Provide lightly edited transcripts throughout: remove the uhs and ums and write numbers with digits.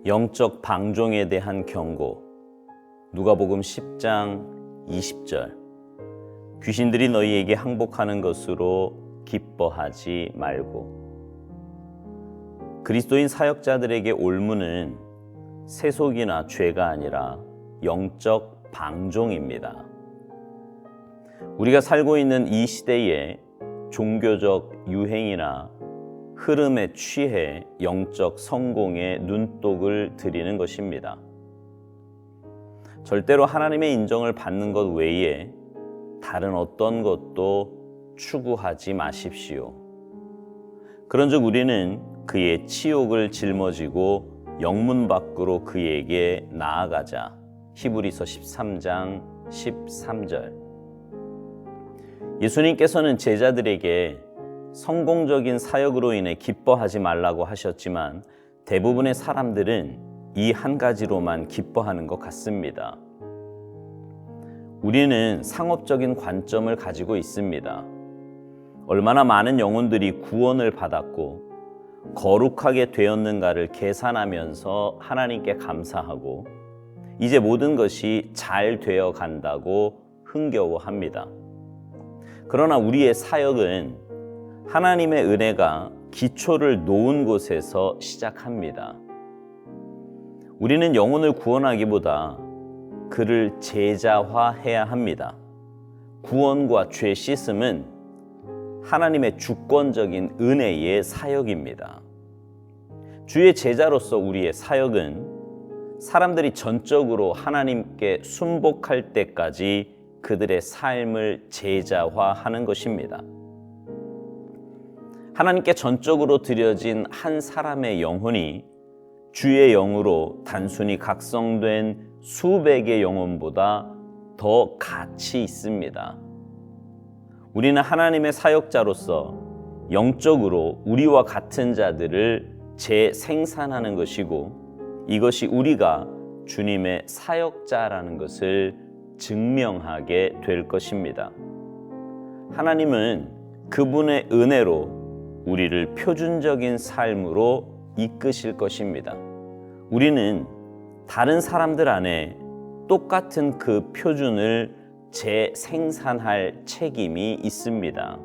영적 방종에 대한 경고. 누가복음 10장 20절. 귀신들이 너희에게 항복하는 것으로 기뻐하지 말고. 그리스도인 사역자들에게 올무는 세속이나 죄가 아니라 영적 방종입니다. 우리가 살고 있는 이 시대에 종교적 유행이나 흐름에 취해 영적 성공에 눈독을 들이는 것입니다. 절대로 하나님의 인정을 받는 것 외에 다른 어떤 것도 추구하지 마십시오. 그런즉 우리는 그의 치욕을 짊어지고 영문 밖으로 그에게 나아가자. 히브리서 13장 13절. 예수님께서는 제자들에게 성공적인 사역으로 인해 기뻐하지 말라고 하셨지만 대부분의 사람들은 이 한 가지로만 기뻐하는 것 같습니다. 우리는 상업적인 관점을 가지고 있습니다. 얼마나 많은 영혼들이 구원을 받았고 거룩하게 되었는가를 계산하면서 하나님께 감사하고 이제 모든 것이 잘 되어 간다고 흥겨워합니다. 그러나 우리의 사역은 하나님의 은혜가 기초를 놓은 곳에서 시작합니다. 우리는 영혼을 구원하기보다 그를 제자화해야 합니다. 구원과 죄 씻음은 하나님의 주권적인 은혜의 사역입니다. 주의 제자로서 우리의 사역은 사람들이 전적으로 하나님께 순복할 때까지 그들의 삶을 제자화하는 것입니다. 하나님께 전적으로 드려진 한 사람의 영혼이 주의 영으로 단순히 각성된 수백의 영혼보다 더 가치 있습니다. 우리는 하나님의 사역자로서 영적으로 우리와 같은 자들을 재생산하는 것이고 이것이 우리가 주님의 사역자라는 것을 증명하게 될 것입니다. 하나님은 그분의 은혜로 우리를 표준적인 삶으로 이끄실 것입니다. 우리는 다른 사람들 안에 똑같은 그 표준을 재생산할 책임이 있습니다.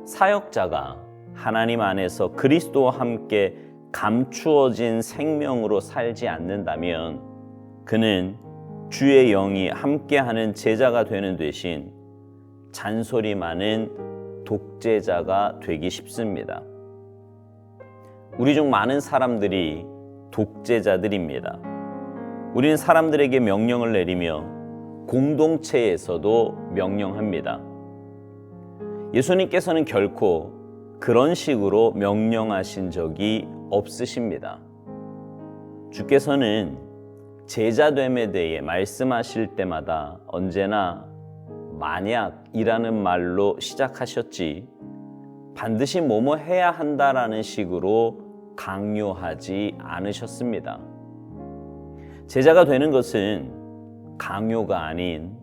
사역자가 하나님 안에서 그리스도와 함께 감추어진 생명으로 살지 않는다면 그는 주의 영이 함께하는 제자가 되는 대신 잔소리 많은 독재자가 되기 쉽습니다. 우리 중 많은 사람들이 독재자들입니다. 우리는 사람들에게 명령을 내리며 공동체에서도 명령합니다. 예수님께서는 결코 그런 식으로 명령하신 적이 없으십니다. 주께서는 제자됨에 대해 말씀하실 때마다 언제나 만약이라는 말로 시작하셨지 반드시 뭐뭐 해야 한다라는 식으로 강요하지 않으셨습니다. 제자가 되는 것은 강요가 아닌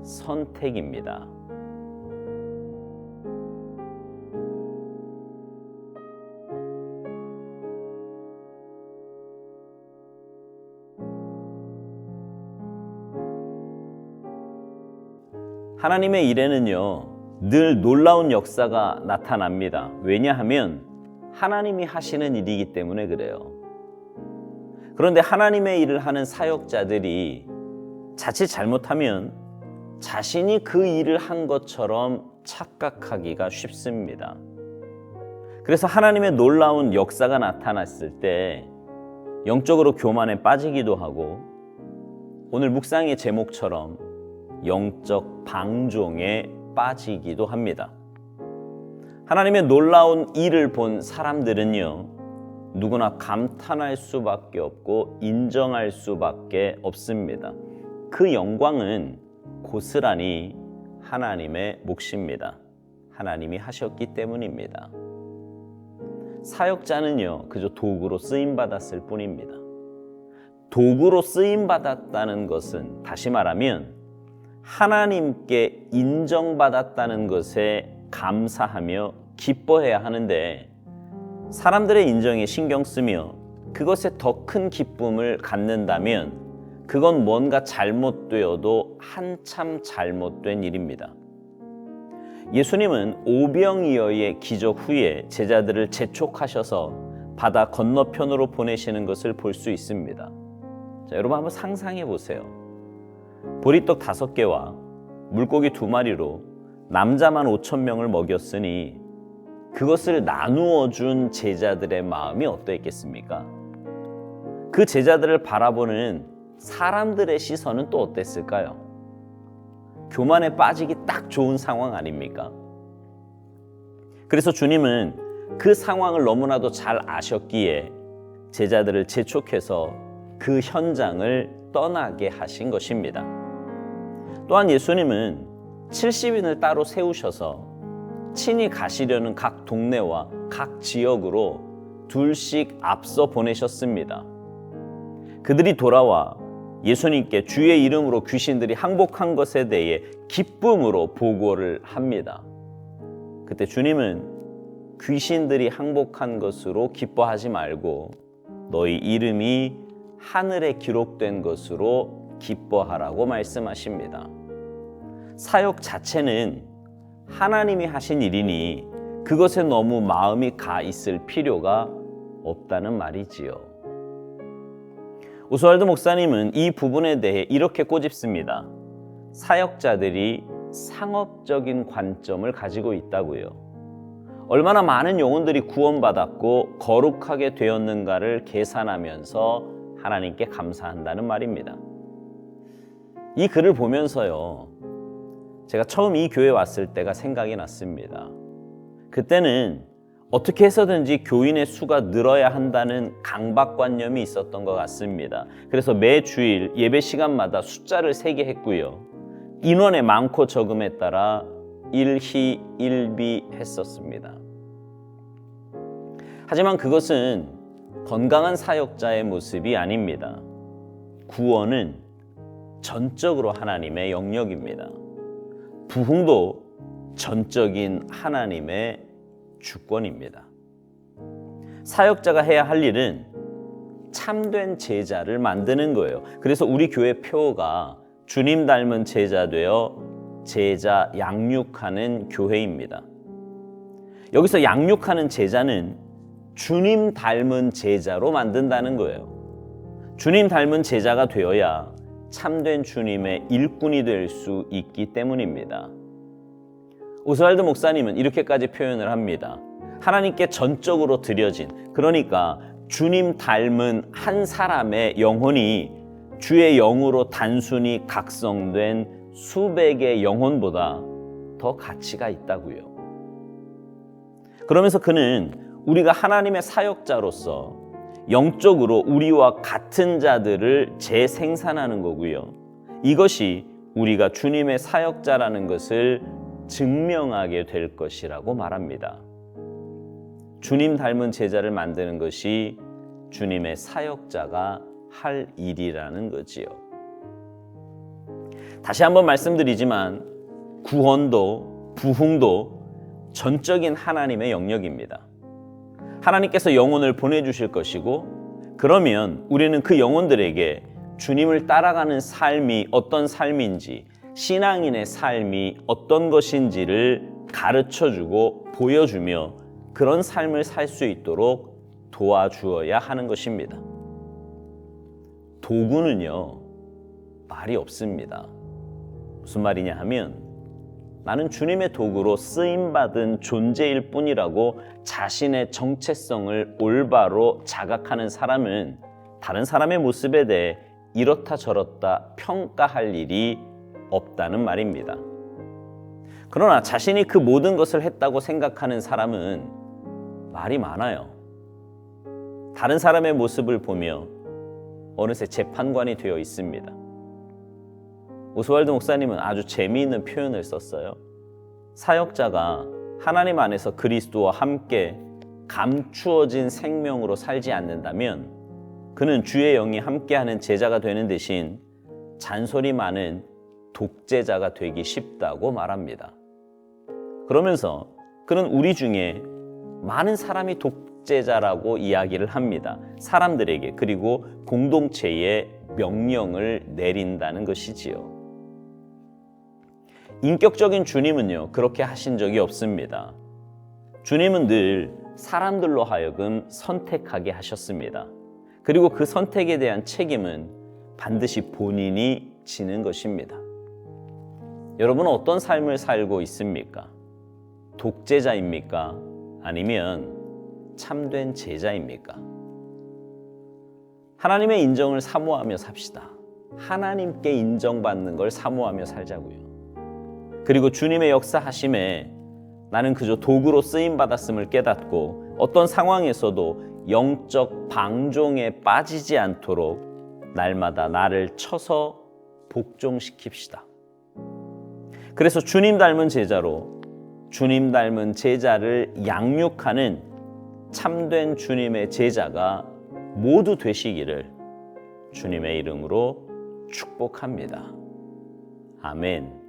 선택입니다. 하나님의 일에는요, 늘 놀라운 역사가 나타납니다. 왜냐하면 하나님이 하시는 일이기 때문에 그래요. 그런데 하나님의 일을 하는 사역자들이 자칫 잘못하면 자신이 그 일을 한 것처럼 착각하기가 쉽습니다. 그래서 하나님의 놀라운 역사가 나타났을 때 영적으로 교만에 빠지기도 하고 오늘 묵상의 제목처럼 영적 방종에 빠지기도 합니다. 하나님의 놀라운 일을 본 사람들은요, 누구나 감탄할 수밖에 없고 인정할 수밖에 없습니다. 그 영광은 고스란히 하나님의 몫입니다. 하나님이 하셨기 때문입니다. 사역자는요, 그저 도구로 쓰임받았을 뿐입니다. 도구로 쓰임받았다는 것은 다시 말하면 하나님께 인정받았다는 것에 감사하며 기뻐해야 하는데 사람들의 인정에 신경 쓰며 그것에 더 큰 기쁨을 갖는다면 그건 뭔가 잘못되어도 한참 잘못된 일입니다. 예수님은 오병이어의 기적 후에 제자들을 재촉하셔서 바다 건너편으로 보내시는 것을 볼 수 있습니다. 자, 여러분 한번 상상해 보세요. 보리떡 5개와 물고기 2마리로 남자만 5,000명을 먹였으니 그것을 나누어 준 제자들의 마음이 어떠했겠습니까? 그 제자들을 바라보는 사람들의 시선은 또 어땠을까요? 교만에 빠지기 딱 좋은 상황 아닙니까? 그래서 주님은 그 상황을 너무나도 잘 아셨기에 제자들을 재촉해서 그 현장을 떠나게 하신 것입니다. 또한 예수님은 70인을 따로 세우셔서 친히 가시려는 각 동네와 각 지역으로 둘씩 앞서 보내셨습니다. 그들이 돌아와 예수님께 주의 이름으로 귀신들이 항복한 것에 대해 기쁨으로 보고를 합니다. 그때 주님은 귀신들이 항복한 것으로 기뻐하지 말고 너희 이름이 하늘에 기록된 것으로 기뻐하라고 말씀하십니다. 사역 자체는 하나님이 하신 일이니 그것에 너무 마음이 가 있을 필요가 없다는 말이지요. 오스왈드 목사님은 이 부분에 대해 이렇게 꼬집습니다. 사역자들이 상업적인 관점을 가지고 있다고요. 얼마나 많은 영혼들이 구원받았고 거룩하게 되었는가를 계산하면서 하나님께 감사한다는 말입니다. 이 글을 보면서요, 제가 처음 이 교회에 왔을 때가 생각이 났습니다. 그때는 어떻게 해서든지 교인의 수가 늘어야 한다는 강박관념이 있었던 것 같습니다. 그래서 매 주일 예배 시간마다 숫자를 세게 했고요. 인원의 많고 적음에 따라 일희일비했었습니다. 하지만 그것은 건강한 사역자의 모습이 아닙니다. 구원은 전적으로 하나님의 영역입니다. 부흥도 전적인 하나님의 주권입니다. 사역자가 해야 할 일은 참된 제자를 만드는 거예요. 그래서 우리 교회 표어가 주님 닮은 제자 되어 제자 양육하는 교회입니다. 여기서 양육하는 제자는 주님 닮은 제자로 만든다는 거예요. 주님 닮은 제자가 되어야 참된 주님의 일꾼이 될 수 있기 때문입니다. 오스왈드 목사님은 이렇게까지 표현을 합니다. 하나님께 전적으로 드려진, 그러니까 주님 닮은 한 사람의 영혼이 주의 영으로 단순히 각성된 수백의 영혼보다 더 가치가 있다고요. 그러면서 그는 우리가 하나님의 사역자로서 영적으로 우리와 같은 자들을 재생산하는 거고요. 이것이 우리가 주님의 사역자라는 것을 증명하게 될 것이라고 말합니다. 주님 닮은 제자를 만드는 것이 주님의 사역자가 할 일이라는 거지요. 다시 한번 말씀드리지만 구원도 부흥도 전적인 하나님의 영역입니다. 하나님께서 영혼을 보내주실 것이고, 그러면 우리는 그 영혼들에게 주님을 따라가는 삶이 어떤 삶인지, 신앙인의 삶이 어떤 것인지를 가르쳐주고 보여주며 그런 삶을 살 수 있도록 도와주어야 하는 것입니다. 도구는요, 말이 없습니다. 무슨 말이냐 하면 나는 주님의 도구로 쓰임받은 존재일 뿐이라고 자신의 정체성을 올바로 자각하는 사람은 다른 사람의 모습에 대해 이렇다 저렇다 평가할 일이 없다는 말입니다. 그러나 자신이 그 모든 것을 했다고 생각하는 사람은 말이 많아요. 다른 사람의 모습을 보며 어느새 재판관이 되어 있습니다. 오스왈드 목사님은 아주 재미있는 표현을 썼어요. 사역자가 하나님 안에서 그리스도와 함께 감추어진 생명으로 살지 않는다면 그는 주의 영이 함께하는 제자가 되는 대신 잔소리 많은 독재자가 되기 쉽다고 말합니다. 그러면서 그는 우리 중에 많은 사람이 독재자라고 이야기를 합니다. 사람들에게 그리고 공동체에 명령을 내린다는 것이지요. 인격적인 주님은요, 그렇게 하신 적이 없습니다. 주님은 늘 사람들로 하여금 선택하게 하셨습니다. 그리고 그 선택에 대한 책임은 반드시 본인이 지는 것입니다. 여러분은 어떤 삶을 살고 있습니까? 독재자입니까? 아니면 참된 제자입니까? 하나님의 인정을 사모하며 삽시다. 하나님께 인정받는 걸 사모하며 살자고요. 그리고 주님의 역사하심에 나는 그저 도구로 쓰임받았음을 깨닫고 어떤 상황에서도 영적 방종에 빠지지 않도록 날마다 나를 쳐서 복종시킵시다. 그래서 주님 닮은 제자로 주님 닮은 제자를 양육하는 참된 주님의 제자가 모두 되시기를 주님의 이름으로 축복합니다. 아멘.